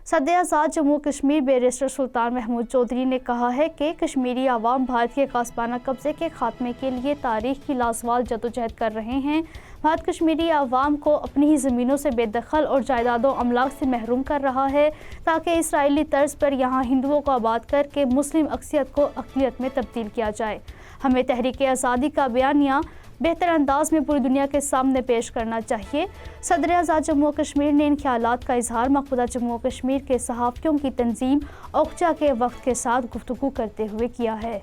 صدر آزاد جموں کشمیر بیرسٹر سلطان محمود چودھری نے کہا ہے کہ کشمیری عوام بھارت کے غصبانہ قبضے کے خاتمے کے لیے تاریخ کی لازوال جدوجہد کر رہے ہیں۔ بھارت کشمیری عوام کو اپنی ہی زمینوں سے بے دخل اور جائیداد و املاک سے محروم کر رہا ہے تاکہ اسرائیلی طرز پر یہاں ہندوؤں کو آباد کر کے مسلم اکثریت کو اقلیت میں تبدیل کیا جائے۔ ہمیں تحریک آزادی کا بیانیہ بہتر انداز میں پوری دنیا کے سامنے پیش کرنا چاہیے۔ صدر آزاد جموں کشمیر نے ان خیالات کا اظہار مقبوضہ جموں کشمیر کے صحافیوں کی تنظیم اوکچا کے وفد کے ساتھ گفتگو کرتے ہوئے کیا ہے۔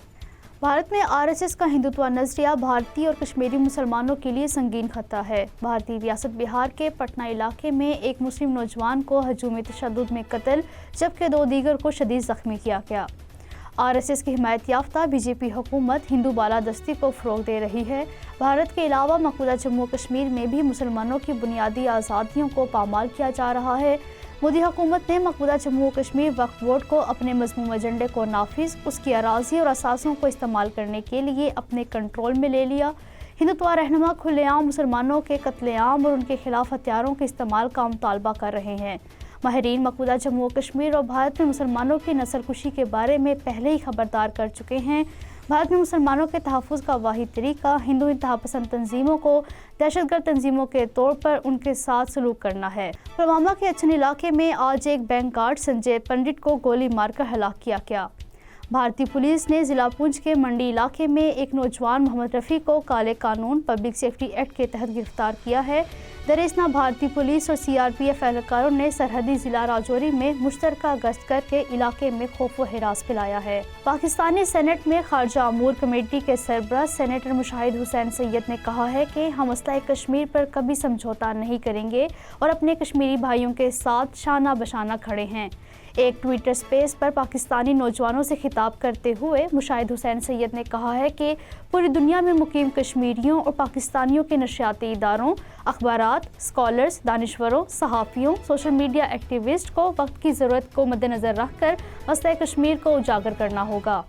بھارت میں RSS کا ہندوتوا نظریہ بھارتی اور کشمیری مسلمانوں کے لیے سنگین خطرہ ہے۔ بھارتی ریاست بہار کے پٹنہ علاقے میں ایک مسلم نوجوان کو ہجوم تشدد میں قتل جبکہ 2 دیگر کو شدید زخمی کیا گیا۔ RSS کی حمایت یافتہ BJP حکومت ہندو بالادستی کو فروغ دے رہی ہے۔ بھارت کے علاوہ مقبوضہ جموں کشمیر میں بھی مسلمانوں کی بنیادی آزادیوں کو پامال کیا جا رہا ہے۔ مودی حکومت نے مقبوضہ جموں کشمیر وقف بورڈ کو اپنے مذموم ایجنڈے کو نافذ، اس کی اراضی اور اثاثوں کو استعمال کرنے کے لیے اپنے کنٹرول میں لے لیا۔ ہندوتوا رہنما کھلے عام مسلمانوں کے قتل عام اور ان کے خلاف ہتھیاروں کے استعمال کا مطالبہ کر رہے ہیں۔ ماہرین مقبوضہ جموں کشمیر اور بھارت میں مسلمانوں کی نسل کشی کے بارے میں پہلے ہی خبردار کر چکے ہیں۔ بھارت میں مسلمانوں کے تحفظ کا واحد طریقہ ہندو انتہا پسند تنظیموں کو دہشت گرد تنظیموں کے طور پر ان کے ساتھ سلوک کرنا ہے۔ پلوامہ کے اچھن علاقے میں آج ایک بینک گارڈ سنجے پنڈت کو گولی مار کر ہلاک کیا گیا۔ بھارتی پولیس نے ضلع پونچھ کے منڈی علاقے میں ایک نوجوان محمد رفیع کو کالے قانون پبلک سیفٹی ایکٹ کے تحت گرفتار کیا ہے۔ دراصل بھارتی پولیس اور CRPF اہلکاروں نے سرحدی ضلع راجوری میں مشترکہ گشت کر کے علاقے میں خوف و ہراس پھیلایا ہے۔ پاکستانی سینٹ میں خارجہ امور کمیٹی کے سربراہ سینیٹر مشاہد حسین سید نے کہا ہے کہ ہم مسئلہ کشمیر پر کبھی سمجھوتہ نہیں کریں گے اور اپنے کشمیری بھائیوں کے ساتھ شانہ بشانہ کھڑے ہیں۔ ایک ٹویٹر سپیس پر پاکستانی نوجوانوں سے خطاب کرتے ہوئے مشاہد حسین سید نے کہا ہے کہ پوری دنیا میں مقیم کشمیریوں اور پاکستانیوں کے نشریاتی اداروں، اخبارات، اسکالرز، دانشوروں، صحافیوں، سوشل میڈیا ایکٹیوسٹ کو وقت کی ضرورت کو مد نظر رکھ کر مسئلہ کشمیر کو اجاگر کرنا ہوگا۔